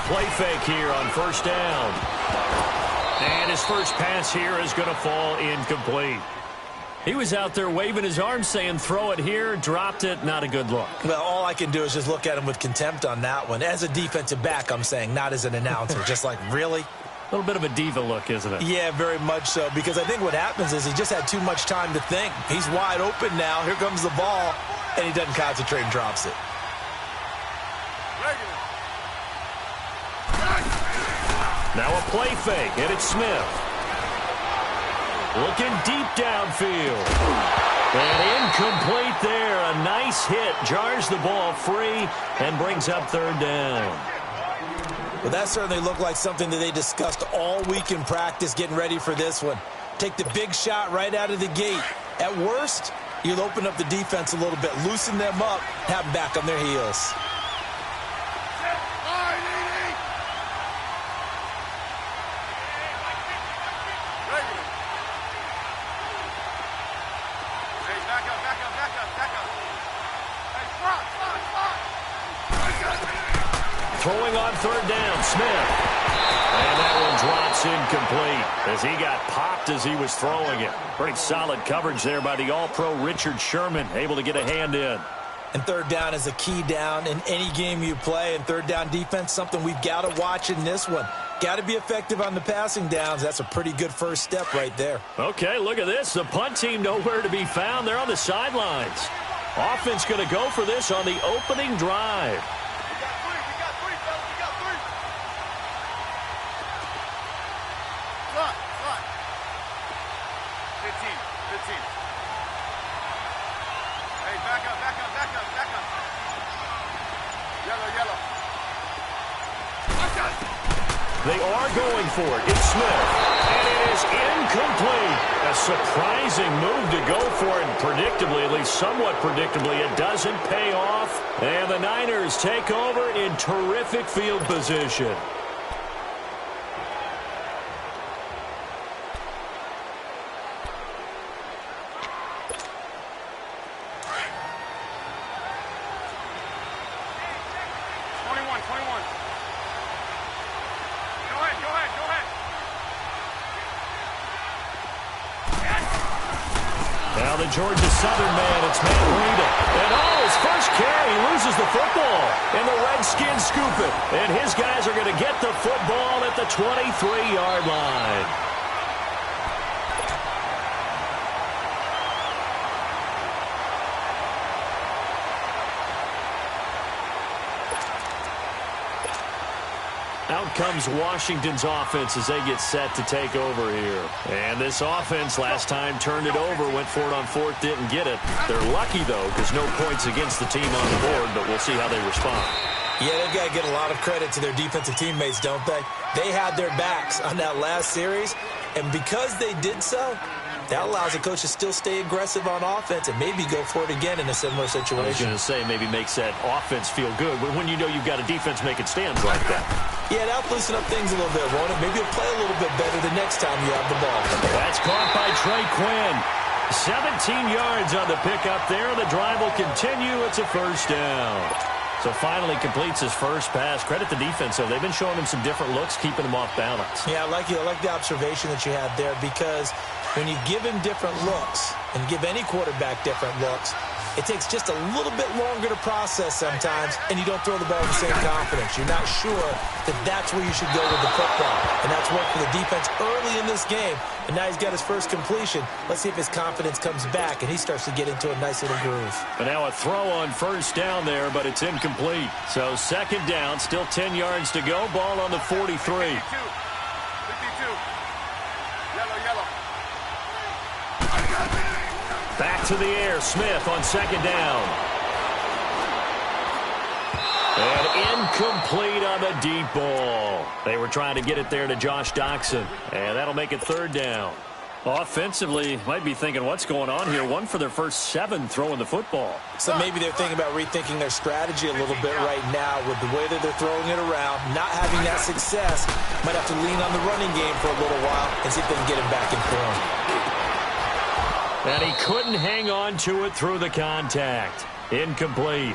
play fake here on first down. And his first pass here is going to fall incomplete. He was out there waving his arms saying, throw it here, dropped it, not a good look. Well, all I can do is just look at him with contempt on that one. As a defensive back, I'm saying, not as an announcer. Just like, really? A little bit of a diva look, isn't it? Yeah, very much so, because I think what happens is he just had too much time to think. He's wide open now. Here comes the ball, and he doesn't concentrate and drops it. Now a play fake, and it's Smith. Looking deep downfield. And incomplete there. A nice hit. Jars the ball free and brings up third down. Well, that certainly looked like something that they discussed all week in practice getting ready for this one. Take the big shot right out of the gate. At worst, you'll open up the defense a little bit, loosen them up, have them back on their heels. Throwing on third down, Smith. And that one drops incomplete as he got popped as he was throwing it. Pretty solid coverage there by the All-Pro Richard Sherman, able to get a hand in. And third down is a key down in any game you play. And third down defense, something we've got to watch in this one. Got to be effective on the passing downs. That's a pretty good first step right there. Okay, look at this. The punt team nowhere to be found. They're on the sidelines. Offense going to go for this on the opening drive. They are going for it. It's Smith. And it is incomplete. A surprising move to go for it. And predictably, at least somewhat predictably, it doesn't pay off. And the Niners take over in terrific field position. Georgia Southern man, it's Matt Breida. And his first carry, loses the football. And the Redskins scoop it. And his guys are going to get the football at the 23-yard line. Out comes Washington's offense as they get set to take over here. And this offense last time turned it over, went for it on fourth, didn't get it. They're lucky, though, because no points against the team on the board, but we'll see how they respond. Yeah, they've got to get a lot of credit to their defensive teammates, don't they? They had their backs on that last series, and because they did so, that allows the coach to still stay aggressive on offense and maybe go for it again in a similar situation. I was going to say maybe makes that offense feel good, but when you know you've got a defense making stands like that. Yeah, that'll loosen up things a little bit, won't it? Maybe you'll play a little bit better the next time you have the ball. That's caught by Trey Quinn. 17 yards on the pickup there. The drive will continue. It's a first down. So finally completes his first pass. Credit the defense, though. They've been showing him some different looks, keeping him off balance. Yeah, I like the observation that you had there, because when you give him different looks and give any quarterback different looks, it takes just a little bit longer to process sometimes, and you don't throw the ball with the same confidence. You're not sure that that's where you should go with the football. And that's worked for the defense early in this game. And now he's got his first completion. Let's see if his confidence comes back and he starts to get into a nice little groove. And now a throw on first down there, but it's incomplete. So second down, still 10 yards to go. Ball on the 43. 52. Yellow. Back to the air, Smith on second down. And incomplete on the deep ball. They were trying to get it there to Josh Doxson, and that'll make it third down. Offensively, might be thinking, what's going on here? One for their first 7 throwing the football. So maybe they're thinking about rethinking their strategy a little bit right now with the way that they're throwing it around, not having that success. Might have to lean on the running game for a little while and see if they can get him back in form. And he couldn't hang on to it through the contact. Incomplete.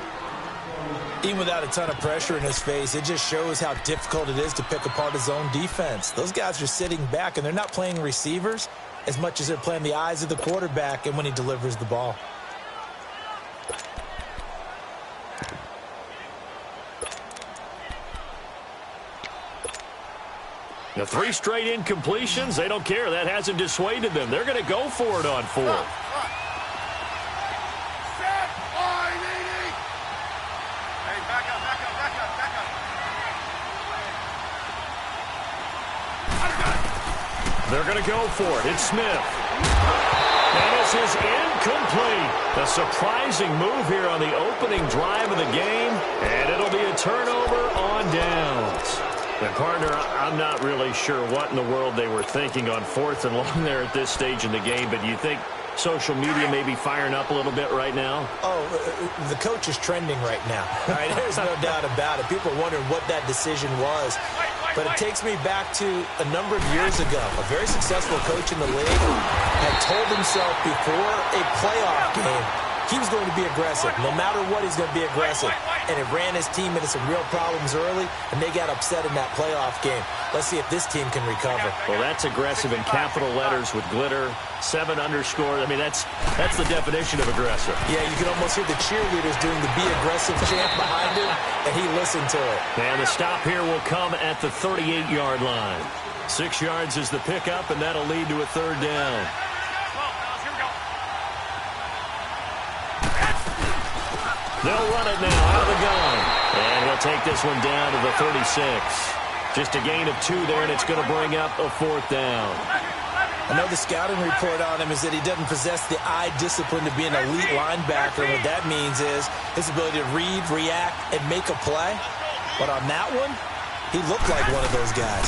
Even without a ton of pressure in his face, it just shows how difficult it is to pick apart his own defense. Those guys are sitting back, and they're not playing receivers as much as they're playing the eyes of the quarterback and when he delivers the ball. The 3 straight incompletions, they don't care. That hasn't dissuaded them. They're going to go for it on 4th. They're going to go for it. It's Smith. And this is incomplete. A surprising move here on the opening drive of the game. And it'll be a turnover on downs. And, partner, I'm not really sure what in the world they were thinking on 4th and long there at this stage in the game. But do you think social media may be firing up a little bit right now? Oh, the coach is trending right now. All right, there's no doubt about it. People are wondering what that decision was. But it takes me back to a number of years ago. A very successful coach in the league had told himself before a playoff game he was going to be aggressive. No matter what, he's going to be aggressive. And it ran his team into some real problems early, and they got upset in that playoff game. Let's see if this team can recover. Well, that's aggressive in capital letters with glitter, 7 underscore. I mean, that's the definition of aggressive. Yeah, you can almost hear the cheerleaders doing the be aggressive chant behind him, and he listened to it. And the stop here will come at the 38-yard line. 6 yards is the pickup, and that'll lead to a 3rd down. They'll run it now out of the gun. And he'll take this one down to the 36. Just a gain of 2 there, and it's going to bring up a 4th down. I know the scouting report on him is that he doesn't possess the eye discipline to be an elite linebacker. What that means is his ability to read, react, and make a play. But on that one, he looked like one of those guys.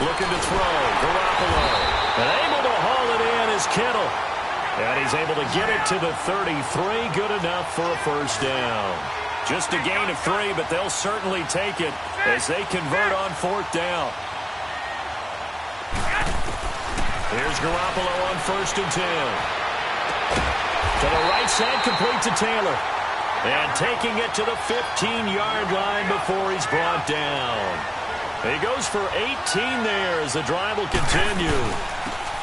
Looking to throw, Garoppolo. And able to haul it in is Kittle. And he's able to get it to the 33. Good enough for a 1st down. Just a gain of 3, but they'll certainly take it as they convert on 4th down. Here's Garoppolo on 1st and 10. To the right side, complete to Taylor. And taking it to the 15-yard line before he's brought down. He goes for 18 there as the drive will continue.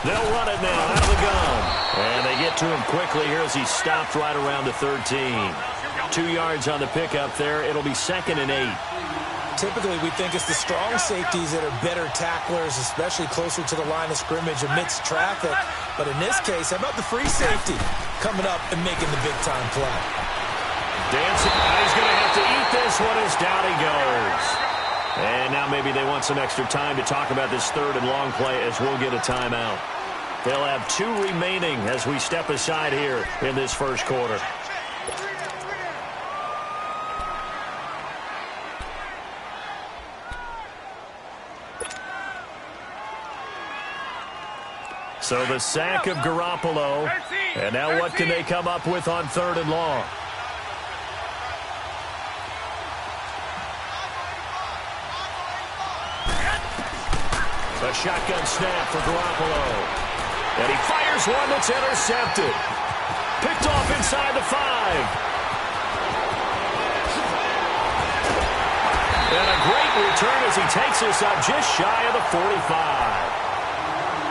They'll run it now out of the gun. And they get to him quickly here as he's stopped right around the 13. 2 yards on the pickup there. It'll be 2nd and 8. Typically, we think it's the strong safeties that are better tacklers, especially closer to the line of scrimmage amidst traffic. But in this case, how about the free safety coming up and making the big-time play? Dancing. He's going to have to eat this one as down he goes. And now maybe they want some extra time to talk about this 3rd and long play as we'll get a timeout. They'll have 2 remaining as we step aside here in this 1st quarter. So the sack of Garoppolo. And now what can they come up with on 3rd and long? A shotgun snap for Garoppolo. And he fires one that's intercepted. Picked off inside the 5. And a great return as he takes us up just shy of the 45.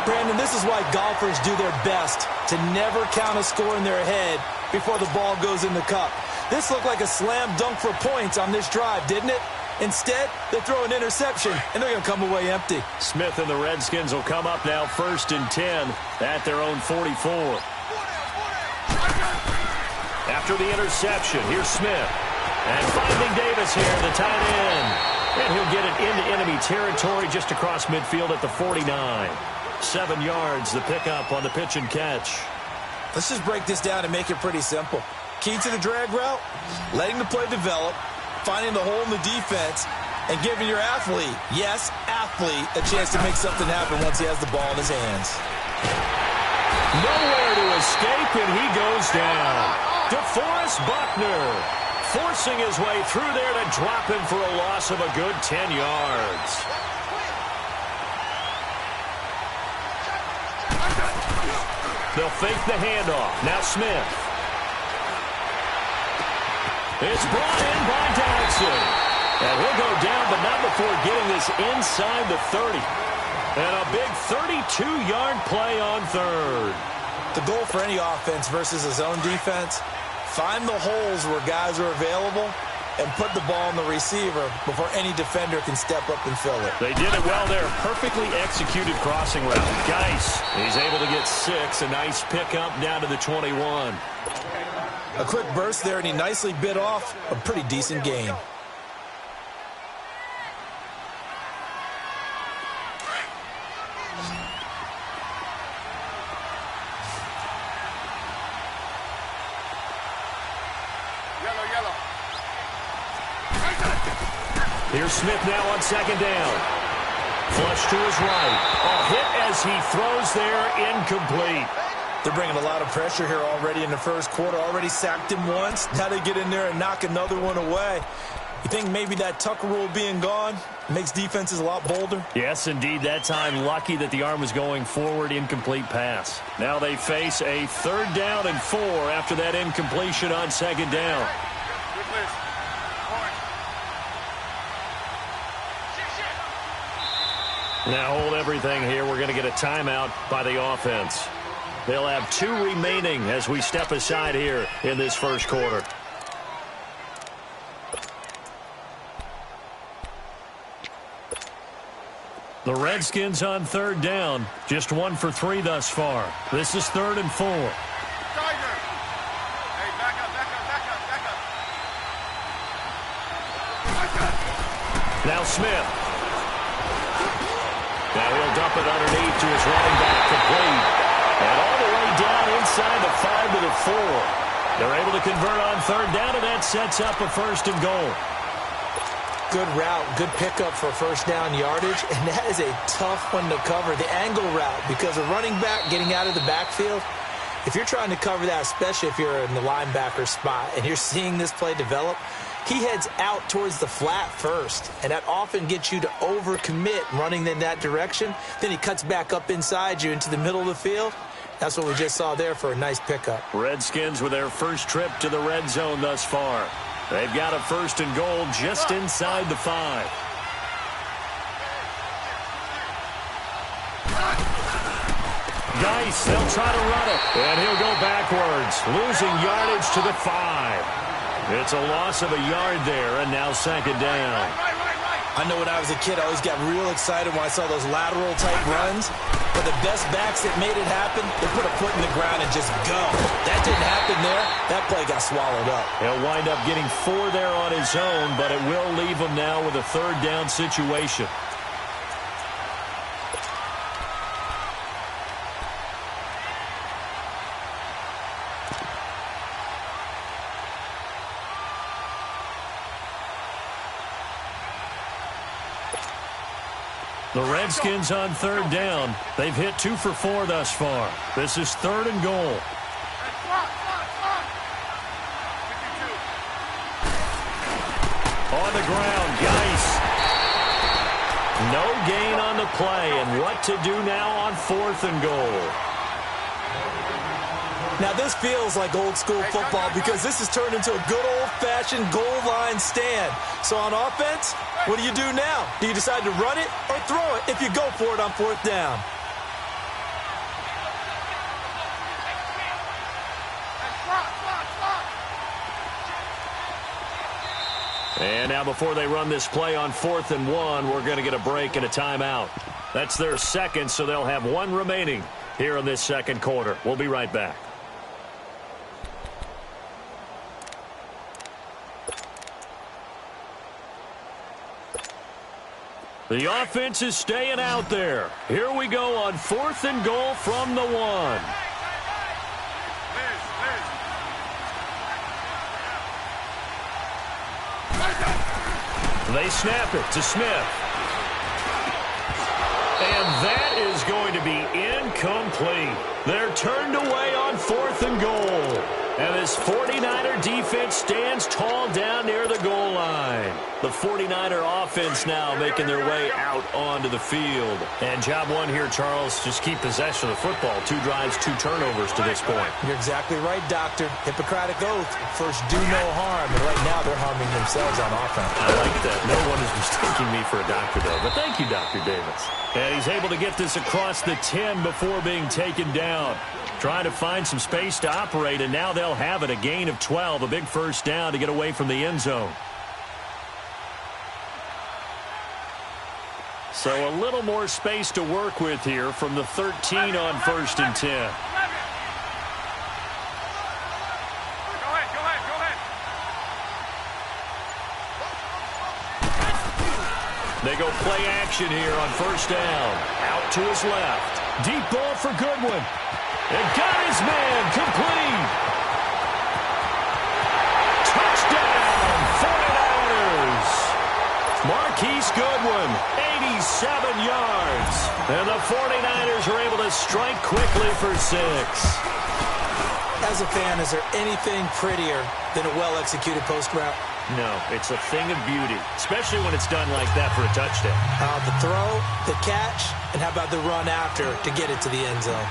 Brandon, this is why golfers do their best to never count a score in their head before the ball goes in the cup. This looked like a slam dunk for points on this drive, didn't it? Instead, they throw an interception, and they're going to come away empty. Smith and the Redskins will come up now 1st and 10 at their own 44. After the interception, here's Smith. And finding Davis here, the tight end. And he'll get it into enemy territory just across midfield at the 49. 7 yards, the pickup on the pitch and catch. Let's just break this down and make it pretty simple. Key to the drag route, letting the play develop, finding the hole in the defense, and giving your athlete, yes, athlete, a chance to make something happen once he has the ball in his hands. Nowhere to escape, and he goes down. DeForest Buckner forcing his way through there to drop him for a loss of a good 10 yards. They'll fake the handoff. Now Smith. It's brought in by Dodson. And he'll go down, but not before getting this inside the 30. And a big 32-yard play on third. The goal for any offense versus a zone defense, find the holes where guys are available and put the ball on the receiver before any defender can step up and fill it. They did it well there. Perfectly executed crossing route. Geis, he's able to get 6. A nice pickup down to the 21. A quick burst there, and he nicely bit off a pretty decent gain. Here's Smith now on second down. Flush to his right. A hit as he throws there, incomplete. They're bringing a lot of pressure here already in the first quarter. Already sacked him once. Now they get in there and knock another one away. You think maybe that Tucker rule being gone makes defenses a lot bolder? Yes, indeed. That time, lucky that the arm was going forward, incomplete pass. Now they face a 3rd down and 4 after that incompletion on second down. Now hold everything here. We're going to get a timeout by the offense. They'll have 2 remaining as we step aside here in this first quarter. The Redskins on 3rd down. Just 1 for 3 thus far. This is 3rd and 4. Now Smith. Now he'll dump it underneath to his running back, complete. And all the way down inside the 5 to the 4. They're able to convert on 3rd down, and that sets up a 1st and goal. Good route, good pickup for 1st down yardage, and that is a tough one to cover, the angle route, because a running back getting out of the backfield, if you're trying to cover that, especially if you're in the linebacker spot and you're seeing this play develop, he heads out towards the flat first, and that often gets you to overcommit running in that direction. Then he cuts back up inside you into the middle of the field. That's what we just saw there for a nice pickup. Redskins with their first trip to the red zone thus far. They've got a 1st and goal just inside the 5. Geis, they'll try to run it, and he'll go backwards, losing yardage to the 5. It's a loss of a yard there, and now 2nd down. I know when I was a kid, I always got real excited when I saw those lateral-type runs. But the best backs that made it happen, they put a foot in the ground and just go. That didn't happen there. That play got swallowed up. He'll wind up getting 4 there on his own, but it will leave him now with a 3rd down situation. The Redskins on 3rd down. They've hit 2 for 4 thus far. This is 3rd and goal. On the ground, Geis. No gain on the play, and what to do now on 4th and goal. Now this feels like old school football because this has turned into a good old-fashioned goal line stand. So on offense, what do you do now? Do you decide to run it or throw it if you go for it on 4th down? And now before they run this play on 4th and 1, we're going to get a break and a timeout. That's their 2nd, so they'll have 1 remaining here in this 2nd quarter. We'll be right back. The offense is staying out there. Here we go on 4th and goal from the 1. They snap it to Smith. And that is going to be incomplete. They're turned away on 4th and goal. And this 49er defense stands tall down near the goal line. The 49er offense now making their way out onto the field. And job one here, Charles, just keep possession of the football. 2 drives, 2 turnovers to this point. You're exactly right, Doctor. Hippocratic oath. First, do no harm. And right now, they're harming themselves on offense. I like that. No one is mistaking me for a doctor, though. But thank you, Dr. Davis. And he's able to get this across the 10 before being taken down. Trying to find some space to operate, and now they'll have it. A gain of 12, a big first down to get away from the end zone. So a little more space to work with here from the 13 on 1st and 10. Go ahead. They go play action here on 1st down. Out to his left. Deep ball for Goodwin. And got his man complete. Touchdown, 49ers. Marquise Goodwin, 87 yards. And the 49ers are able to strike quickly for 6. As a fan, is there anything prettier than a well-executed post route? No, it's a thing of beauty, especially when it's done like that for a touchdown. The throw, the catch, and how about the run after to get it to the end zone?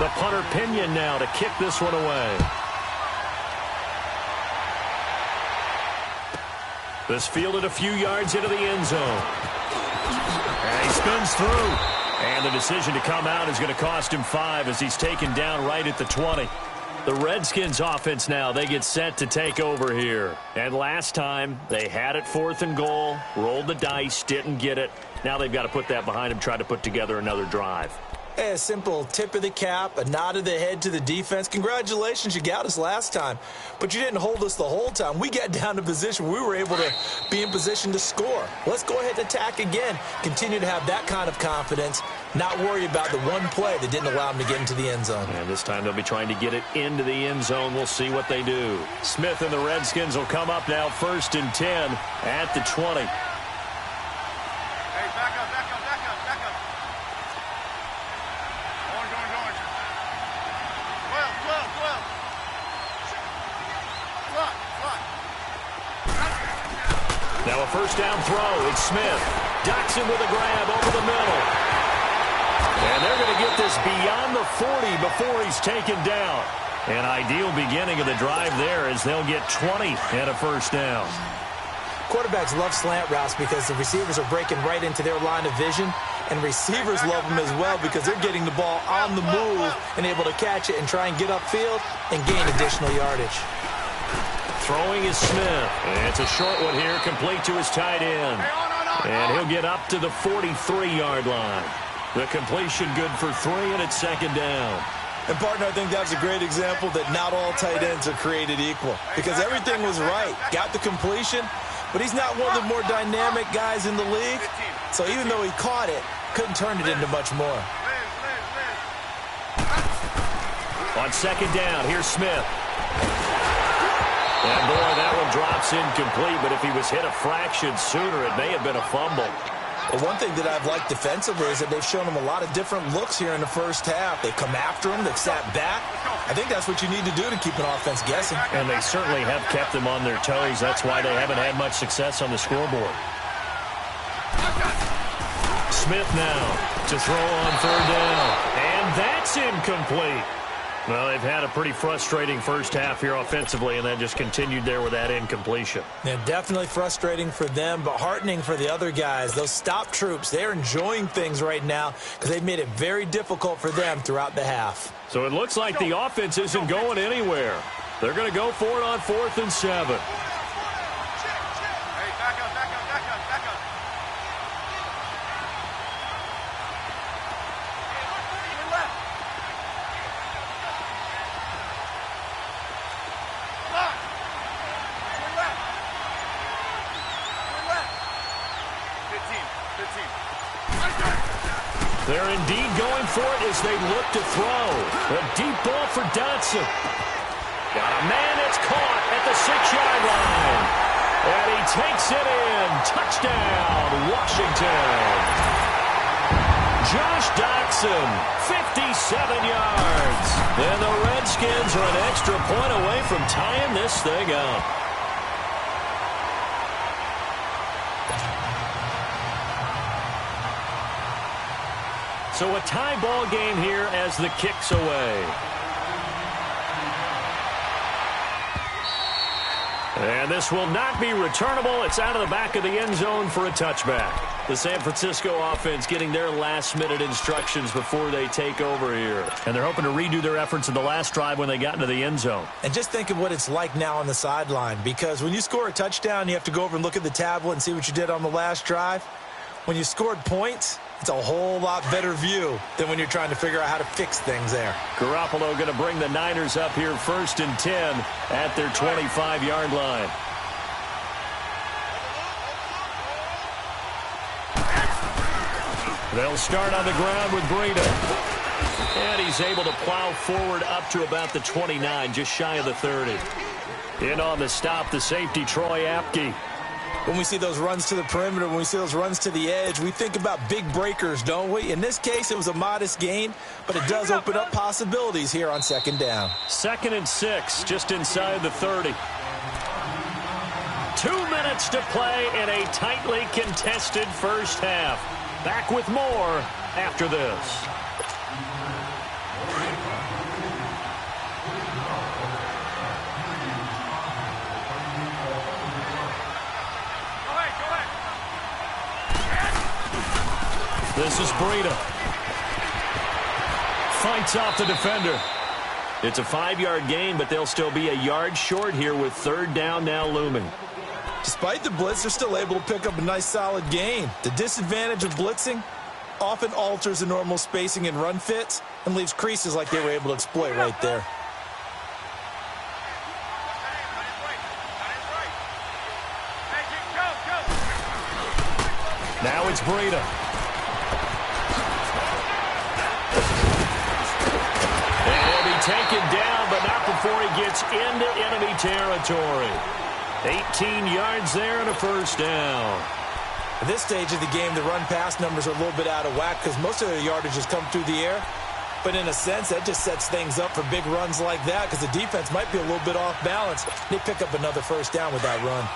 The punter Pinion now to kick this one away. This fielded a few yards into the end zone. And he spins through. And the decision to come out is going to cost him 5 as he's taken down right at the 20. The Redskins offense now, they get set to take over here. And last time, they had it 4th and goal, rolled the dice, didn't get it. Now they've got to put that behind them, try to put together another drive. A simple tip of the cap, a nod of the head to the defense. Congratulations, you got us last time. But you didn't hold us the whole time. We got down to position. We were able to be in position to score. Let's go ahead and attack again. Continue to have that kind of confidence. Not worry about the one play that didn't allow them to get into the end zone. And this time they'll be trying to get it into the end zone. We'll see what they do. Smith and the Redskins will come up now 1st and 10 at the 20. Hey, back up. Going. 12. Now a 1st down throw. It's Smith. Docks him with a grab over the middle. And they're going to get this beyond the 40 before he's taken down. An ideal beginning of the drive there as they'll get 20 and a 1st down. Quarterbacks love slant routes because the receivers are breaking right into their line of vision. And receivers love them as well because they're getting the ball on the move and able to catch it and try and get upfield and gain additional yardage. Throwing is Smith. And it's a short one here, complete to his tight end. And he'll get up to the 43-yard line. The completion good for 3, and it's 2nd down. And, partner, I think that's a great example that not all tight ends are created equal because everything was right. Got the completion, but he's not one of the more dynamic guys in the league. So even though he caught it, couldn't turn it into much more. On 2nd down, here's Smith. And, boy, that one drops incomplete, but if he was hit a fraction sooner, it may have been a fumble. Well, one thing that I've liked defensively is that they've shown him a lot of different looks here in the first half. They've come after him. They've sat back. I think that's what you need to do to keep an offense guessing. And they certainly have kept them on their toes. That's why they haven't had much success on the scoreboard. Smith now to throw on 3rd down. And that's incomplete. Well, they've had a pretty frustrating first half here offensively, and then just continued there with that incompletion. Yeah, definitely frustrating for them, but heartening for the other guys. Those stop troops, they're enjoying things right now because they've made it very difficult for them throughout the half. So it looks like the offense isn't going anywhere. They're going to go for it on 4th and 7. Hey, back up. They're indeed going for it as they look to throw. A deep ball for Dotson. Got a man that's caught at the 6-yard line. And he takes it in. Touchdown, Washington. Josh Dotson, 57 yards. And the Redskins are an extra point away from tying this thing up. So a tie ball game here as the kick's away. And this will not be returnable. It's out of the back of the end zone for a touchback. The San Francisco offense getting their last-minute instructions before they take over here. And they're hoping to redo their efforts in the last drive when they got into the end zone. And just think of what it's like now on the sideline, because when you score a touchdown, you have to go over and look at the tablet and see what you did on the last drive. When you scored points, it's a whole lot better view than when you're trying to figure out how to fix things there. Garoppolo going to bring the Niners up here 1st and 10 at their 25-yard line. They'll start on the ground with Breida. And he's able to plow forward up to about the 29, just shy of the 30. In on the stop, the safety, Troy Apke. When we see those runs to the perimeter, when we see those runs to the edge, we think about big breakers, don't we? In this case, it was a modest gain, but it does open up possibilities here on 2nd down. 2nd and 6, just inside the 30. 2 minutes to play in a tightly contested first half. Back with more after this. This is Breida. Fights off the defender. It's a 5-yard gain, but they'll still be a yard short here with 3rd down now looming. Despite the blitz, they're still able to pick up a nice solid gain. The disadvantage of blitzing often alters the normal spacing and run fits and leaves creases like they were able to exploit right there. Now it's Breida. And he'll be taken down, but not before he gets into enemy territory. 18 yards there and a 1st down. At this stage of the game, the run-pass numbers are a little bit out of whack because most of their yardage has come through the air. But in a sense, that just sets things up for big runs like that because the defense might be a little bit off balance. They pick up another 1st down with that run.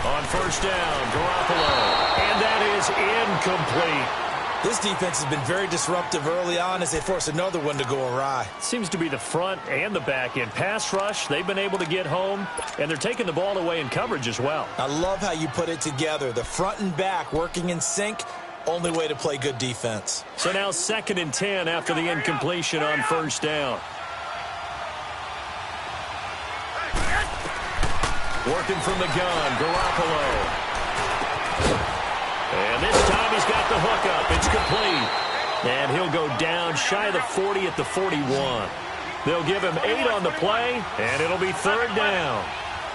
On 1st down, Garoppolo. And that is incomplete. This defense has been very disruptive early on as they force another one to go awry. Seems to be the front and the back end. Pass rush, they've been able to get home, and they're taking the ball away in coverage as well. I love how you put it together. The front and back working in sync, only way to play good defense. So now 2nd and 10 after the incompletion on 1st down. Working from the gun, Garoppolo. And this time he's got the hook up. It's complete. And he'll go down shy of the 40 at the 41. They'll give him 8 on the play, and it'll be 3rd down.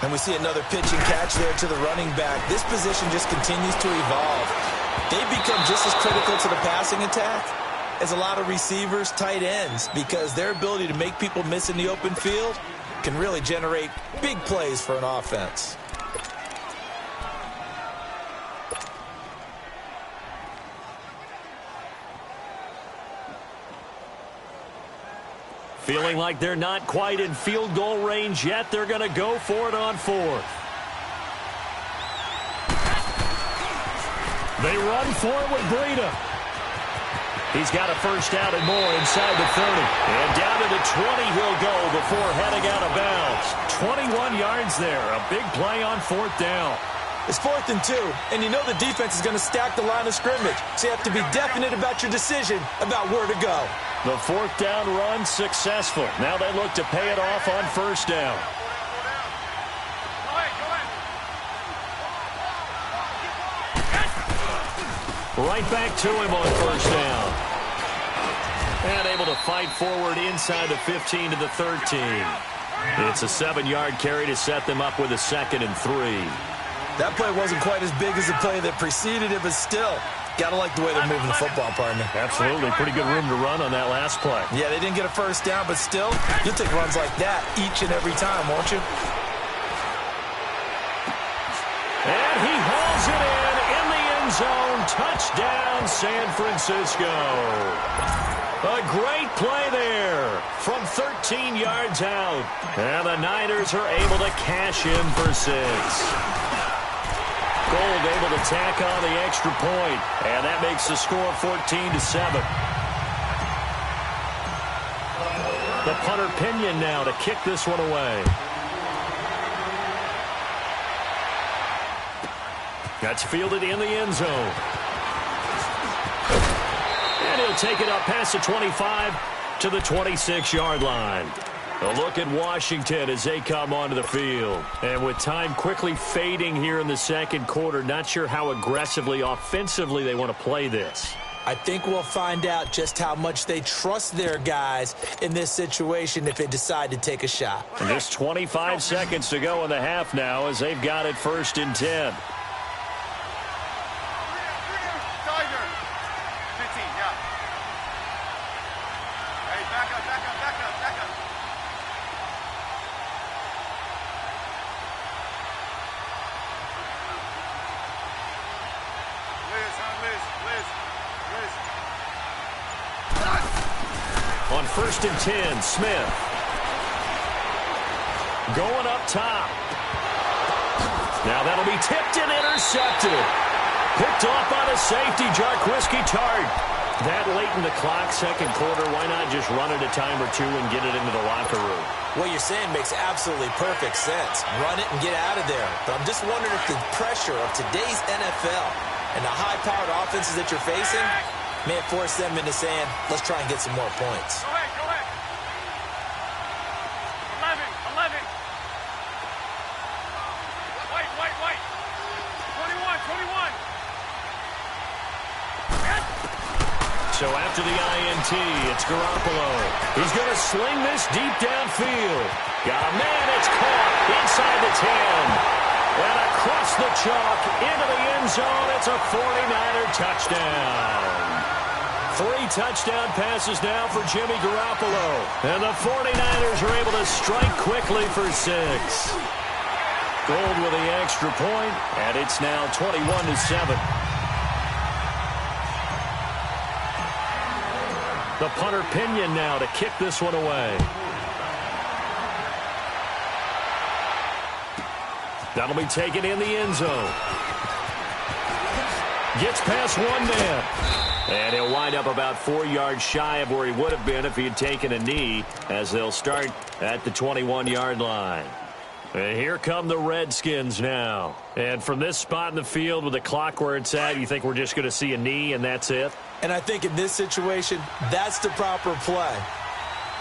And we see another pitch and catch there to the running back. This position just continues to evolve. They've become just as critical to the passing attack as a lot of receivers, tight ends, because their ability to make people miss in the open field can really generate big plays for an offense. Feeling like they're not quite in field goal range yet. They're going to go for it on 4th. They run for it with Breida. He's got a 1st down and more inside the 30. And down to the 20 he'll go before heading out of bounds. 21 yards there. A big play on 4th down. It's 4th and 2, and you know the defense is going to stack the line of scrimmage. So you have to be definite about your decision about where to go. The 4th down run successful. Now they look to pay it off on 1st down. Right back to him on 1st down. And able to fight forward inside the 15 to the 13. It's a 7-yard carry to set them up with a 2nd and 3. That play wasn't quite as big as the play that preceded it, but still, got to like the way they're moving the football, partner. Absolutely. Pretty good room to run on that last play. Yeah, they didn't get a 1st down, but still, you'll take runs like that each and every time, won't you? And he hauls it in the end zone. Touchdown, San Francisco. A great play there from 13 yards out. And the Niners are able to cash in for 6. Gold able to tack on the extra point. And that makes the score 14-7. The punter Pinion now to kick this one away. That's fielded in the end zone. And he'll take it up past the 25 to the 26-yard line. A look at Washington as they come onto the field. And with time quickly fading here in the second quarter, not sure how aggressively, offensively they want to play this. I think we'll find out just how much they trust their guys in this situation if they decide to take a shot. And just 25 seconds to go in the half now as they've got it 1st and 10. On 1st and 10, Smith. Going up top. Now that'll be tipped and intercepted. Picked off by the safety, Jarquiski Tart. That late in the clock, second quarter, why not just run it a time or two and get it into the locker room? What you're saying makes absolutely perfect sense. Run it and get out of there. But I'm just wondering if the pressure of today's NFL and the high-powered offenses that you're facing may have forced them into saying, let's try and get some more points. Go ahead, go ahead. 11. White. 21. So after the INT, it's Garoppolo. He's going to sling this deep downfield. Got a man, it's caught inside the 10. And across the chalk into the end zone, it's a 49er touchdown. 3 touchdown passes now for Jimmy Garoppolo. And the 49ers are able to strike quickly for 6. Gold with the extra point, and it's now 21-7. The punter Pinion now to kick this one away. That'll be taken in the end zone. Gets past one man. And he'll wind up about 4 yards shy of where he would have been if he had taken a knee, as they'll start at the 21-yard line. And here come the Redskins now. And from this spot in the field with the clock where it's at, you think we're just going to see a knee and that's it? And I think in this situation, that's the proper play.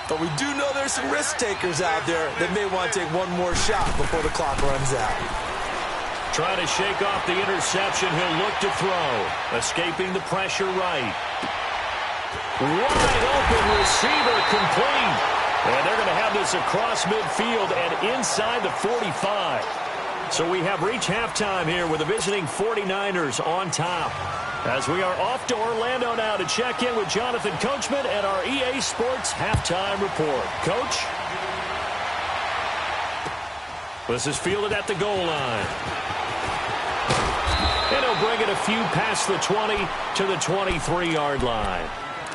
But we do know there's some risk takers out there that may want to take one more shot before the clock runs out. Trying to shake off the interception, he'll look to throw. Escaping the pressure right. Wide open receiver complete. And they're going to have this across midfield and inside the 45. So we have reached halftime here with the visiting 49ers on top. As we are off to Orlando now to check in with Jonathan Coachman and our EA Sports Halftime Report. Coach? This is fielded at the goal line. And he'll bring it a few past the 20 to the 23-yard line.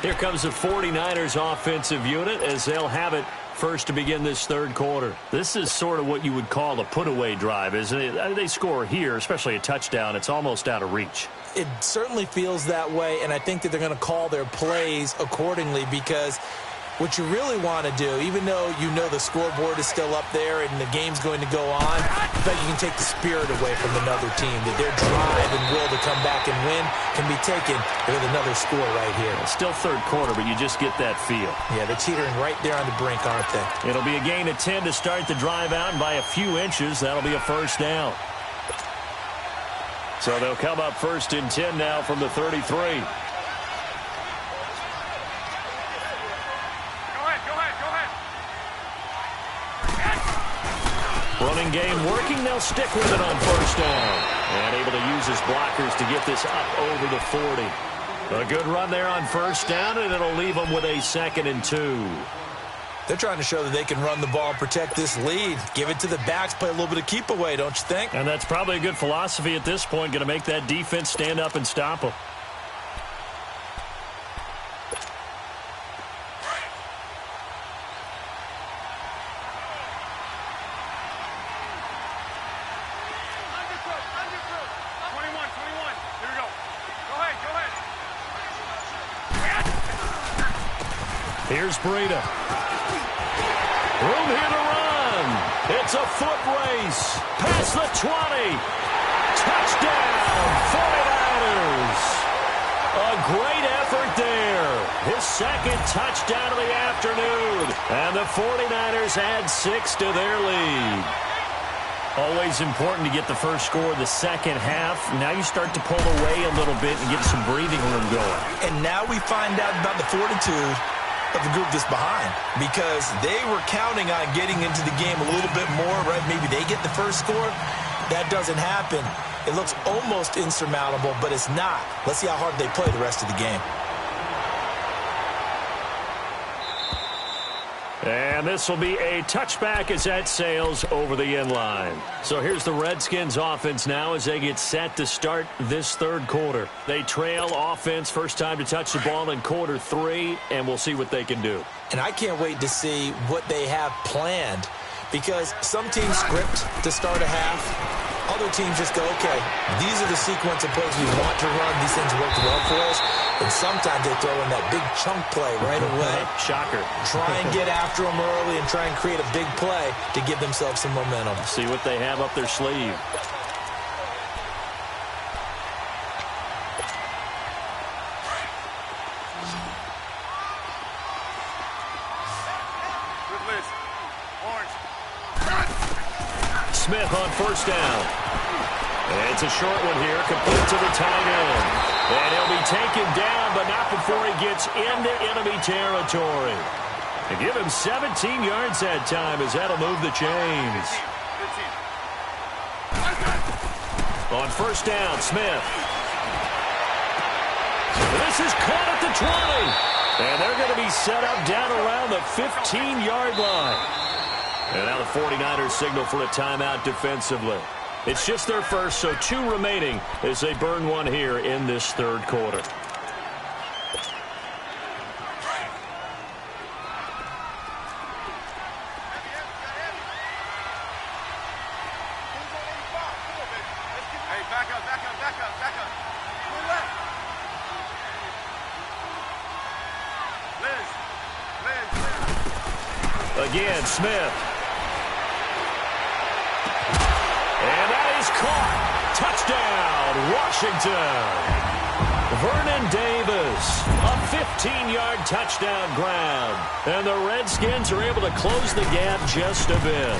Here comes the 49ers offensive unit as they'll have it first to begin this third quarter. This is sort of what you would call a put-away drive, isn't it? They score here, especially a touchdown. It's almost out of reach. It certainly feels that way, and I think that they're going to call their plays accordingly because what you really want to do, even though you know the scoreboard is still up there and the game's going to go on, but you can take the spirit away from another team, that their drive and will to come back and win can be taken with another score right here. It's still third quarter, but you just get that feel. Yeah, they're teetering right there on the brink, aren't they? It'll be a gain of 10 to start the drive out, and by a few inches, that'll be a first down. So they'll come up 1st and 10 now from the 33. Running game working. They'll stick with it on 1st down. And able to use his blockers to get this up over the 40. A good run there on 1st down, and it'll leave them with a 2nd and 2. They're trying to show that they can run the ball and protect this lead. Give it to the backs, play a little bit of keep away, don't you think? And that's probably a good philosophy at this point, going to make that defense stand up and stop them. Here's Breida. Room here to run. It's a foot race. Past the 20. Touchdown, 49ers. A great effort there. His second touchdown of the afternoon. And the 49ers add 6 to their lead. Always important to get the first score of the second half. Now you start to pull away a little bit and get some breathing room going. And now we find out about the fortitude of the group that's behind, because they were counting on getting into the game a little bit more, right? Maybe they get the first score. That doesn't happen. It looks almost insurmountable, but it's not. Let's see how hard they play the rest of the game. And this will be a touchback as that sails over the end line. So here's the Redskins offense now as they get set to start this third quarter. They trail offense, first time to touch the ball in quarter 3, and we'll see what they can do. And I can't wait to see what they have planned, because some teams script to start a half. Other teams just go, okay, these are the sequence of plays we want to run. These things work well for us. And sometimes they throw in that big chunk play right away. Shocker. Try and get after them early and try and create a big play to give themselves some momentum. See what they have up their sleeve. Smith on first down. It's a short one here, complete to the tight end. And he'll be taken down, but not before he gets into enemy territory. And give him 17 yards that time, as that'll move the chains. On first down, Smith. This is caught at the 20. And they're going to be set up down around the 15-yard line. And now the 49ers signal for a timeout defensively. It's just their first, so 2 remaining as they burn one here in this third quarter. Hey, back up. Liz. Again, Smith. And that is caught. Touchdown, Washington. Vernon Davis, a 15-yard touchdown grab. And the Redskins are able to close the gap just a bit.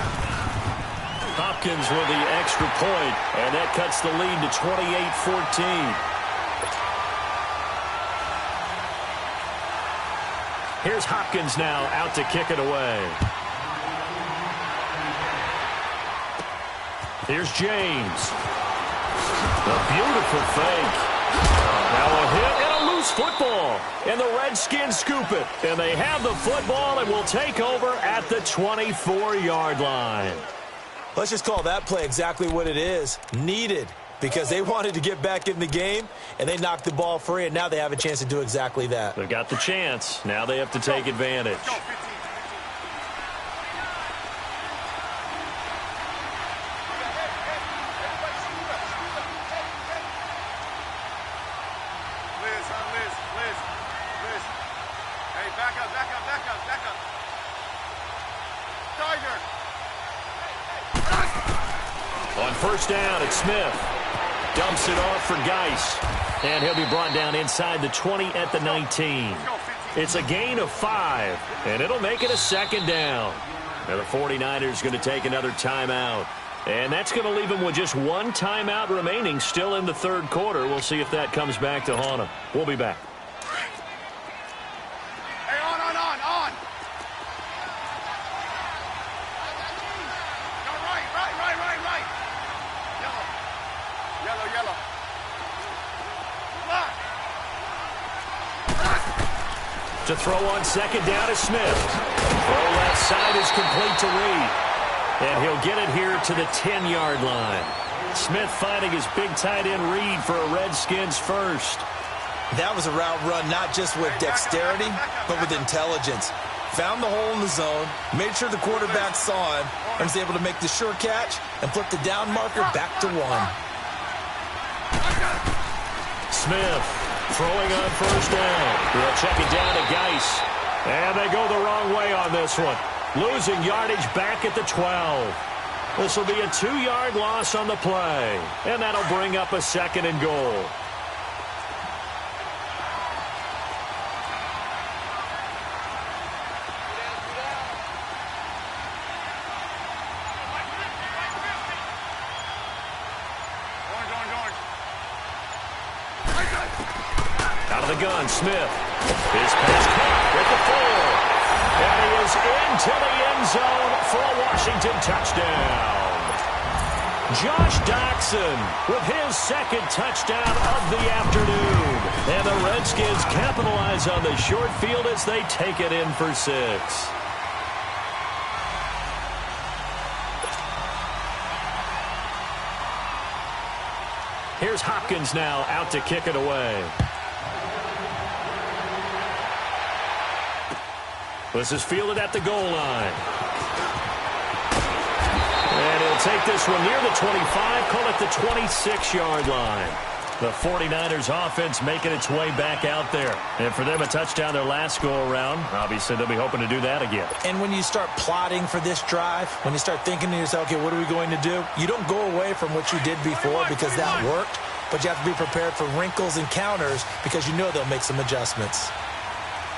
Hopkins with the extra point, and that cuts the lead to 28-14. Here's Hopkins now out to kick it away. Here's James. A beautiful fake. Now a hit and a loose football. And the Redskins scoop it. And they have the football and will take over at the 24-yard line. Let's just call that play exactly what it is. Needed, because they wanted to get back in the game, and they knocked the ball free, and now they have a chance to do exactly that. They've got the chance. Now they have to take advantage. Liz. Hey, back up. Tiger. On first down, it's Smith. Dumps it off for Geis. And he'll be brought down inside the 20 at the 19. It's a gain of 5, and it'll make it a second down. Now the 49ers going to take another timeout. And that's going to leave them with just 1 timeout remaining still in the third quarter. We'll see if that comes back to haunt them. We'll be back. Hey, on. Right. Yellow. Black. To throw on second down is Smith. left side is complete to Reed. And he'll get it here to the 10-yard line. Smith finding his big tight end Reed for a Redskins first. That was a route run not just with dexterity, but with intelligence. Found the hole in the zone, made sure the quarterback saw him, and was able to make the sure catch and flip the down marker back to 1. Smith throwing on first down. He'll check it down to Geis. And they go the wrong way on this one. Losing yardage back at the 12. This will be a 2-yard loss on the play. And that'll bring up a 2nd and goal. Out of the gun, Smith. His pass caught at the 4. And he is into the end zone for a Washington touchdown. Josh Doxson with his 2nd touchdown of the afternoon. And the Redskins capitalize on the short field as they take it in for 6. Here's Hopkins now out to kick it away. This is fielded at the goal line. And he'll take this one near the 25, call it the 26-yard line. The 49ers offense making its way back out there. And for them, a touchdown their last go-around. Obviously, they'll be hoping to do that again. And when you start plotting for this drive, when you start thinking to yourself, okay, what are we going to do? You don't go away from what you did before because that worked, but you have to be prepared for wrinkles and counters because you know they'll make some adjustments.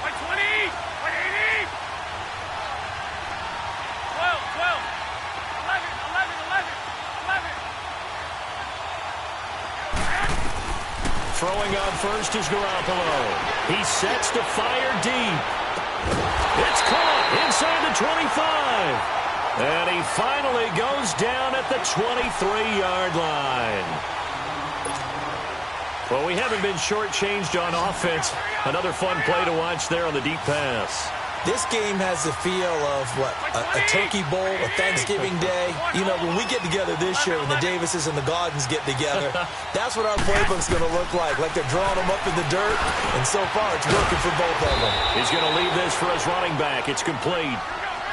120, 180. 12, 11, 11. Throwing on first is Garoppolo. He sets to fire deep. It's caught inside the 25. And he finally goes down at the 23-yard line. Well, we haven't been shortchanged on offense. Another fun play to watch there on the deep pass. This game has the feel of, a turkey bowl, a Thanksgiving day. You know, when we get together this year, when the Davises and the Gaudens get together, that's what our playbook's going to look like they're drawing them up in the dirt, and so far it's working for both of them. He's going to leave this for his running back. It's complete,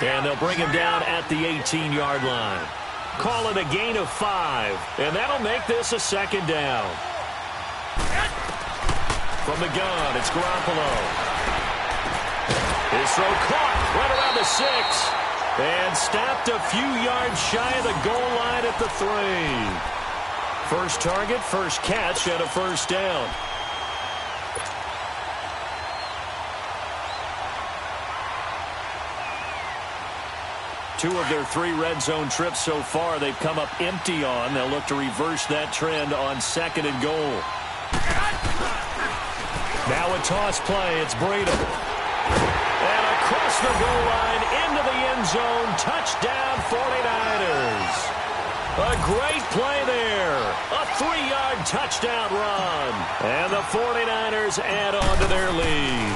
and they'll bring him down at the 18-yard line. Call it a gain of 5, and that'll make this a 2nd down. From the gun, it's Garoppolo. His throw caught right around the 6. And stopped a few yards shy of the goal line at the 3. First target, first catch, and a first down. Two of their 3 red zone trips so far they've come up empty on. They'll look to reverse that trend on 2nd and goal. Now a toss play. It's Breedham. And across the goal line into the end zone. Touchdown 49ers. A great play there. A 3-yard touchdown run. And the 49ers add on to their lead.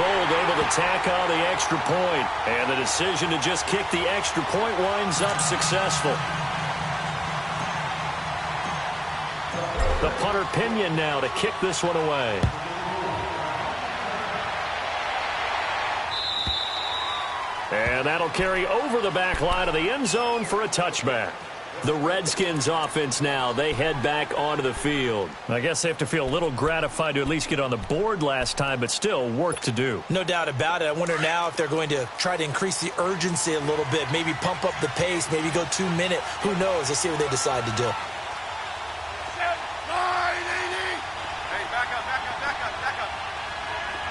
Gold able to tack on the extra point. And the decision to just kick the extra point winds up successful. The punter Pinion now to kick this one away. And that'll carry over the back line of the end zone for a touchback. The Redskins offense now, they head back onto the field. I guess they have to feel a little gratified to at least get on the board last time, but still work to do. No doubt about it. I wonder now if they're going to try to increase the urgency a little bit, maybe pump up the pace, maybe go 2-minute. Who knows? Let's see what they decide to do. Hey, back up.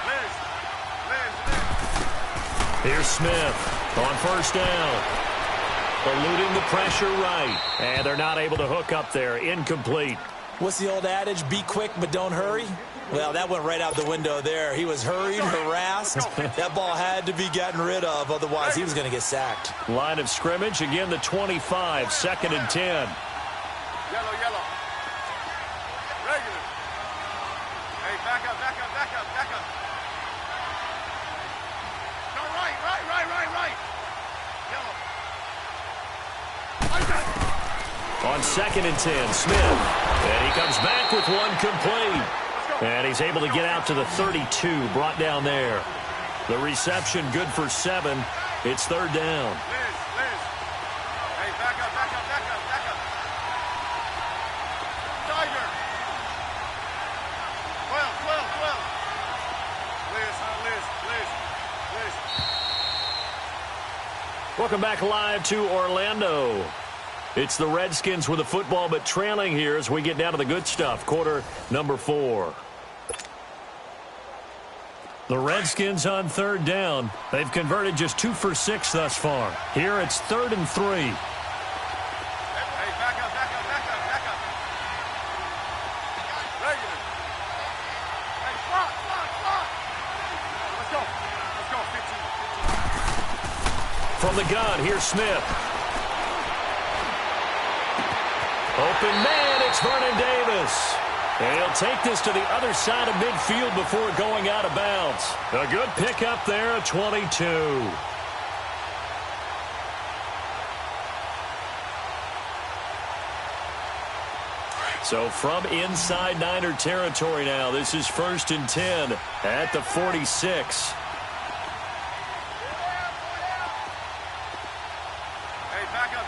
Liz. Here's Smith on first down. Eluding the pressure right. And they're not able to hook up there. Incomplete. What's the old adage? Be quick, but don't hurry? Well, that went right out the window there. He was hurried, harassed. That ball had to be gotten rid of. Otherwise, he was going to get sacked. Line of scrimmage. Again, the 25. 2nd and 10. Yellow. Regular. Hey, back up. Right. Yellow. On 2nd and 10, Smith. And he comes back with one complete. And he's able to get out to the 32, brought down there. The reception good for 7. It's 3rd down. Liz. Hey, back up. Tiger. 12. Liz. Welcome back live to Orlando. It's the Redskins with the football, but trailing here as we get down to the good stuff. Quarter number 4. The Redskins on 3rd down. They've converted just 2 for 6 thus far. Here it's 3rd and 3. Hey, back up. Regular. Hey, slot. Let's go. 15. From the gun, here's Smith. Open man, it's Vernon Davis. And he'll take this to the other side of midfield before going out of bounds. A good pickup there at 22. So from inside Niner territory now, this is 1st and 10 at the 46. Hey, back up.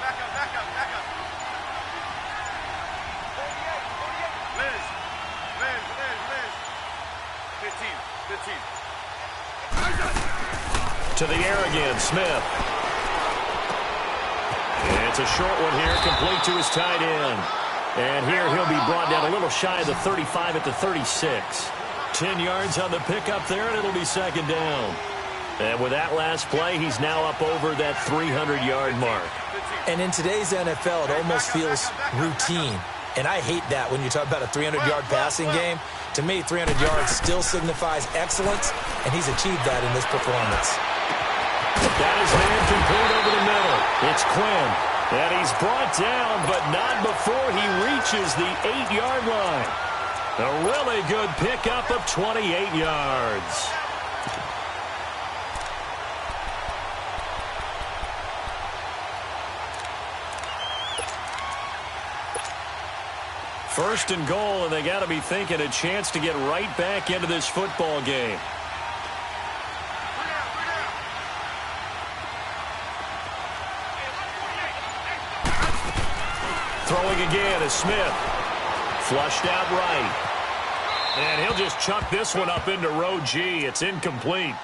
Liz. 15. To the air again, Smith. And it's a short one here, complete to his tight end. And here he'll be brought down a little shy of the 35 at the 36. 10 yards on the pickup there, and it'll be 2nd down. And with that last play, he's now up over that 300-yard mark. And in today's NFL, it almost feels routine. And I hate that when you talk about a 300-yard passing game. To me, 300 yards still signifies excellence, and he's achieved that in this performance. That is man complete over the middle. It's Quinn. And he's brought down, but not before he reaches the 8-yard line. A really good pickup of 28 yards. First and goal, and they got to be thinking a chance to get right back into this football game. Throwing again is Smith. Flushed out right. And he'll just chuck this one up into row G. It's incomplete.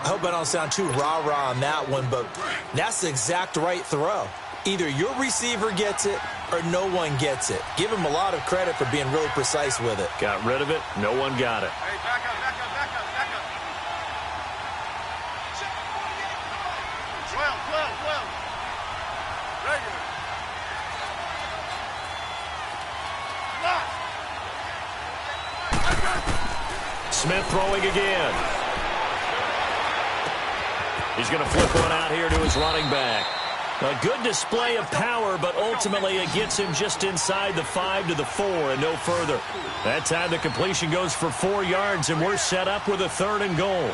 I hope I don't sound too rah-rah on that one, but that's the exact right throw. Either your receiver gets it or no one gets it. Give him a lot of credit for being really precise with it. Got rid of it. No one got it. Hey, back up. 12. Regular. Smith throwing again. He's going to flip one out here to his running back. A good display of power, but ultimately it gets him just inside the 5 to the 4 and no further. That time the completion goes for 4 yards, and we're set up with a 3rd and goal.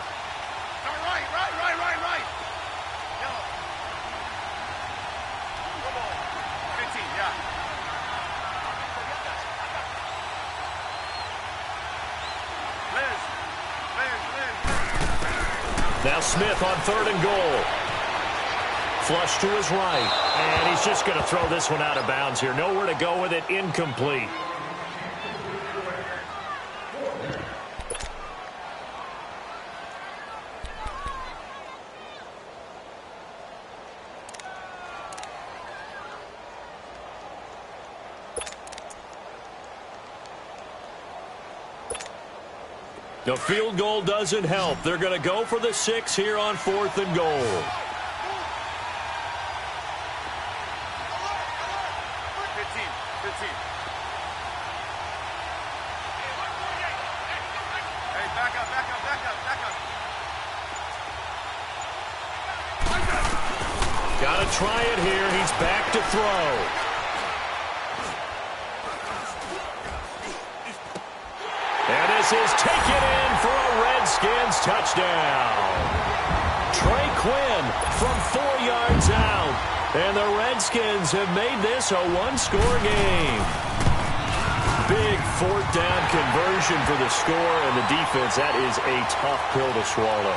Right. Yellow. 15, yeah. Liz. Now Smith on 3rd and goal. Flush to his right. And he's just going to throw this one out of bounds here. Nowhere to go with it. Incomplete. The field goal doesn't help. They're going to go for the 6 here on 4th and goal. 15. Hey, back up. Got to try it here. He's back to throw. And this is taken in for a Redskins touchdown. Trey Quinn from 4 yards out. And the Redskins have made this a one-score game. Big fourth down conversion for the score, and the defense, that is a tough pill to swallow.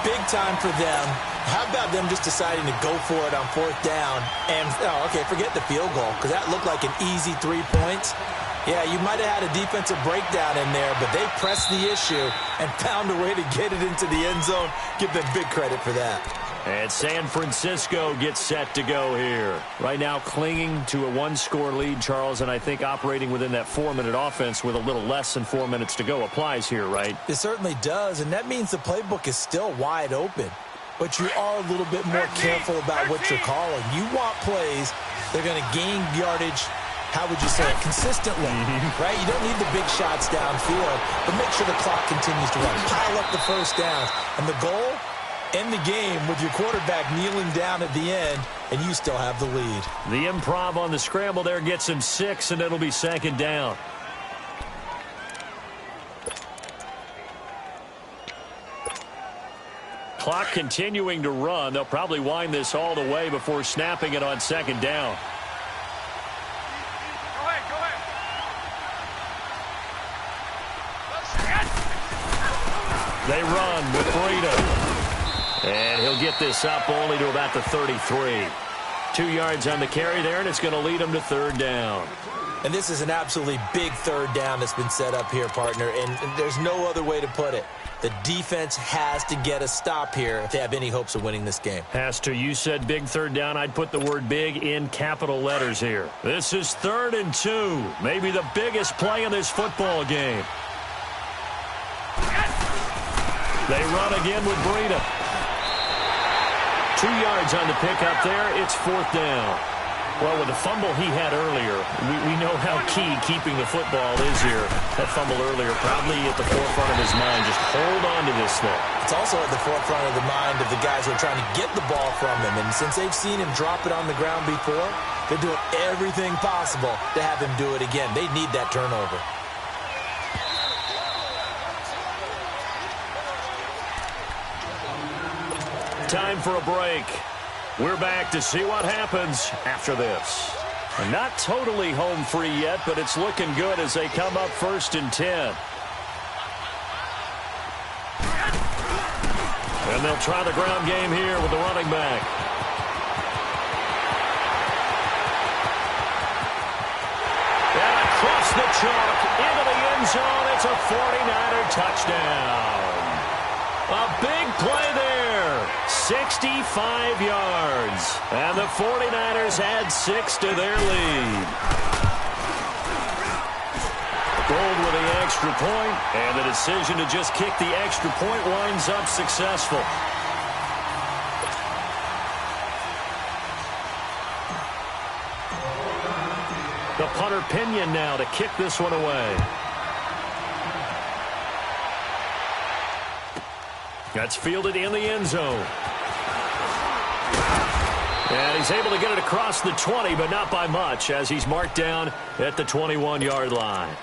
Big time for them. How about them just deciding to go for it on fourth down? And, forget the field goal, because that looked like an easy 3 points. Yeah, you might have had a defensive breakdown in there, but they pressed the issue and found a way to get it into the end zone. Give them big credit for that. And San Francisco gets set to go here. Right now clinging to a one-score lead, Charles, and I think operating within that 4-minute offense with a little less than 4 minutes to go applies here, right? It certainly does, and that means the playbook is still wide open. But you are a little bit more careful about what you're calling. You want plays that are going to gain yardage, how would you say it, consistently, right? You don't need the big shots downfield, but make sure the clock continues to run. Pile up the first downs. And the goal? End the game with your quarterback kneeling down at the end, and you still have the lead. The improv on the scramble there gets him 6, and it'll be second down. Clock continuing to run. They'll probably wind this all the way before snapping it on second down. Go ahead. They run with Breida. And he'll get this up only to about the 33. 2 yards on the carry there, and it's going to lead him to third down. And this is an absolutely big third down that's been set up here, partner, and there's no other way to put it. The defense has to get a stop here if they have any hopes of winning this game. Has to. You said big third down. I'd put the word big in capital letters here. This is 3rd and 2. Maybe the biggest play in this football game. They run again with Breida. 2 yards on the pickup there. It's 4th down. Well, with the fumble he had earlier, we know how key keeping the football is here. That fumble earlier probably at the forefront of his mind. Just hold on to this thing. It's also at the forefront of the mind of the guys who are trying to get the ball from him. And since they've seen him drop it on the ground before, they're doing everything possible to have him do it again. They need that turnover. Time for a break. We're back to see what happens after this. Not totally home free yet, but it's looking good as they come up 1st and 10. And they'll try the ground game here with the running back. And across the chalk into the end zone. It's a 49er touchdown. A big play there. 65 yards. And the 49ers add 6 to their lead. Gold with the extra point, and the decision to just kick the extra point winds up successful. The punter Pinion now to kick this one away. That's fielded in the end zone. And he's able to get it across the 20, but not by much, as he's marked down at the 21-yard line.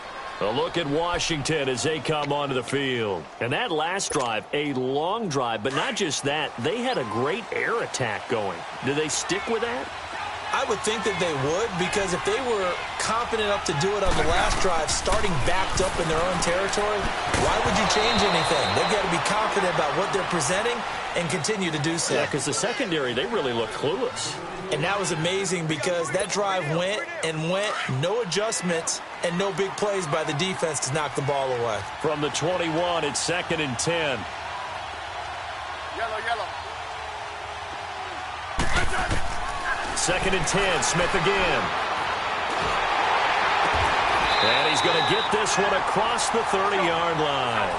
A look at Washington as they come onto the field. And that last drive, a long drive, but not just that. They had a great air attack going. Do they stick with that? I would think that they would, because if they were confident enough to do it on the last drive, starting backed up in their own territory, why would you change anything? They've got to be confident about what they're presenting and continue to do so. Yeah, because the secondary, they really look clueless. And that was amazing because that drive went and went, no adjustments, and no big plays by the defense to knock the ball away. From the 21, it's 2nd and 10. Yellow. 2nd and 10, Smith again. And he's going to get this one across the 30-yard line.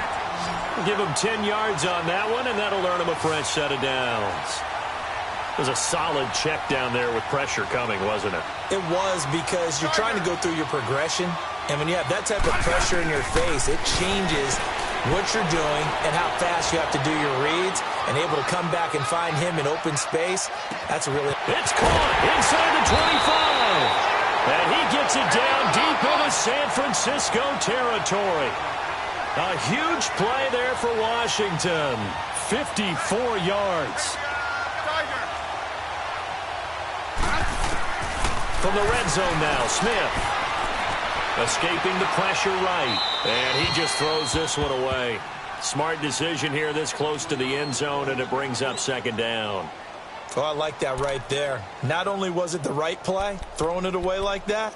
Give him 10 yards on that one, and that'll earn him a fresh set of downs. It was a solid check down there with pressure coming, wasn't it? It was, because you're trying to go through your progression, and when you have that type of pressure in your face, it changes what you're doing and how fast you have to do your reads, and able to come back and find him in open space. That's really... It's caught inside the 25. And he gets it down deep into San Francisco territory. A huge play there for Washington. 54 yards. From the red zone now, Smith. Escaping the pressure right. And he just throws this one away. Smart decision here this close to the end zone, and it brings up second down. Oh, I like that right there. Not only was it the right play, throwing it away like that,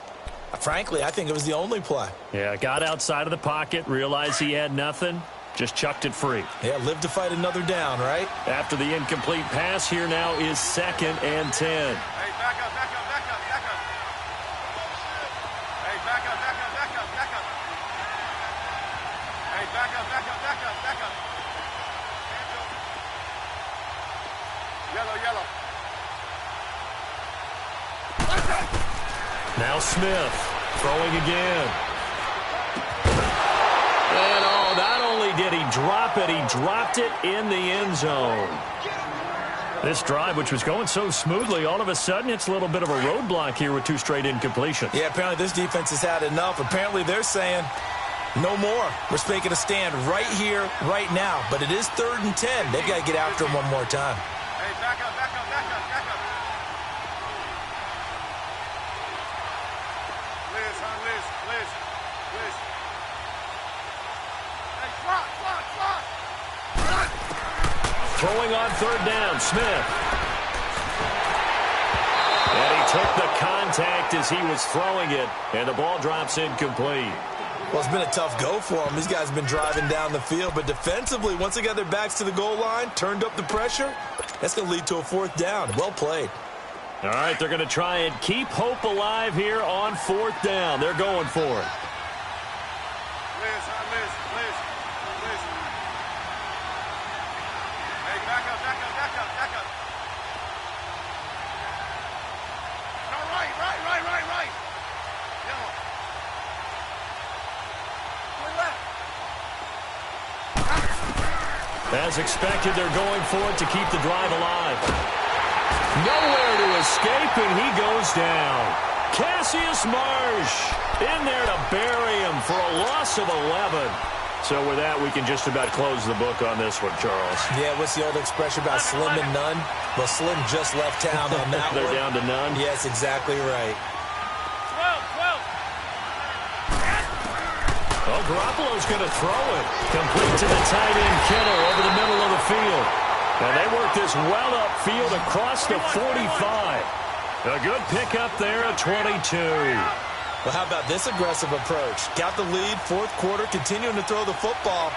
frankly, I think it was the only play. Yeah, got outside of the pocket, realized he had nothing, just chucked it free. Yeah, live to fight another down, right? After the incomplete pass, here now is 2nd and 10. Hey, back up, back up, back up, back up. Hey, back up, back up, back up, back up. Hey, back up, back up, back up, back up. Yellow, yellow. Now Smith throwing again. And oh, not only did he drop it, he dropped it in the end zone. This drive, which was going so smoothly, all of a sudden it's a little bit of a roadblock here with 2 straight incompletions. Yeah, apparently this defense has had enough. Apparently they're saying no more. We're making a stand right here, right now. But it is 3rd and 10. They've got to get after him one more time. Hey, back up, back up, back up, back up. Liz, huh, Liz, Liz, Liz. Hey, slot, slot, slot. Throwing on 3rd down, Smith. And he took the contact as he was throwing it, and the ball drops incomplete. Well, it's been a tough go for them. These guys have been driving down the field, but defensively, once they got their backs to the goal line, turned up the pressure, that's going to lead to a 4th down. Well played. All right, they're going to try and keep hope alive here on 4th down. They're going for it. Liz, huh, Liz, Liz, Liz. Hey, back up, back up, back up, back up. No, right. Yellow. As expected, they're going for it to keep the drive alive. Nowhere to escape, and he goes down. Cassius Marsh in there to bury him for a loss of 11. So with that, we can just about close the book on this one, Charles. Yeah, what's the old expression about slim and none? Well, Slim just left town on that They're one. down to none? Yes, exactly right. 12. Well, Garoppolo's going to throw it. Complete to the tight end, Kittle, over the middle of the field. And they work this well upfield across the 45. A good pickup there at 22. Well, how about this aggressive approach? Got the lead, 4th quarter, continuing to throw the football.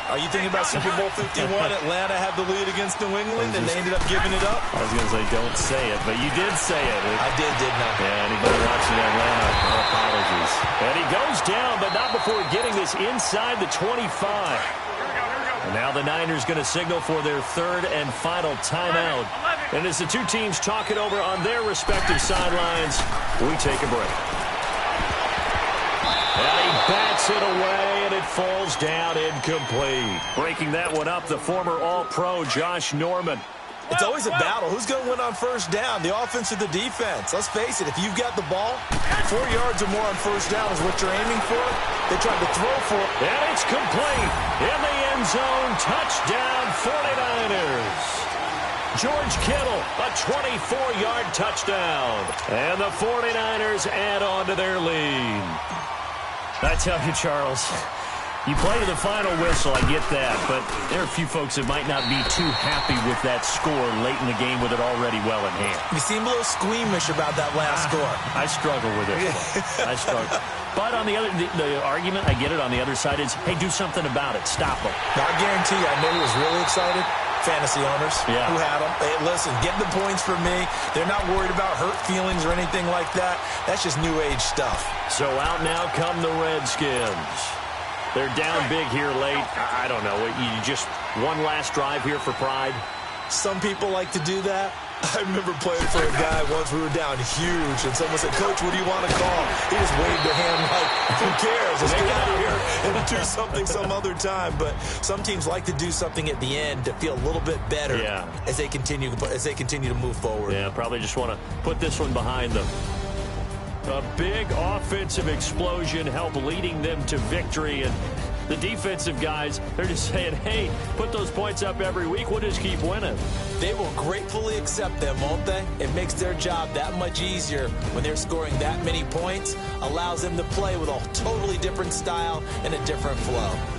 Are you thinking about Super Bowl 51? Atlanta had the lead against New England, and they ended up giving it up? I was going to say, don't say it, but you did say it. I did, didn't I? Yeah, anybody watching Atlanta, no apologies. And he goes down, but not before getting this inside the 25. And now the Niners going to signal for their 3rd and final timeout. And as the 2 teams talk it over on their respective sidelines, we take a break. And he bats it away, and it falls down incomplete. Breaking that one up, the former All-Pro Josh Norman. It's always a battle. Who's going to win on 1st down, the offense or the defense? Let's face it, if you've got the ball, 4 yards or more on 1st down is what you're aiming for. They tried to throw for it. And it's complete. In the end zone, touchdown 49ers. George Kittle, a 24-yard touchdown. And the 49ers add on to their lead. I tell you, Charles, you play to the final whistle, I get that, but there are a few folks that might not be too happy with that score late in the game with it already well in hand. You seem a little squeamish about that last score. I struggle with it. I struggle. But on the other, the argument, I get it, on the other side is, hey, do something about it. Stop them. Now, I guarantee you, I know who was really excited. Fantasy owners who had them. Hey, listen, get the points for me. They're not worried about hurt feelings or anything like that. That's just new age stuff. So out now come the Redskins. They're down big here late. I don't know. You just one last drive here for pride. Some people like to do that. I remember playing for a guy once. We were down huge, and someone said, "Coach, what do you want to call?" He just waved a hand like, "Who cares? Let's get out of here and do something some other time." But some teams like to do something at the end to feel a little bit better as they continue to move forward. Yeah, probably just want to put this one behind them. A big offensive explosion helped leading them to victory, and The defensive guys, they're just saying, hey, put those points up every week. We'll just keep winning. They will gratefully accept them, won't they? It makes their job that much easier when they're scoring that many points, allows them to play with a totally different style and a different flow.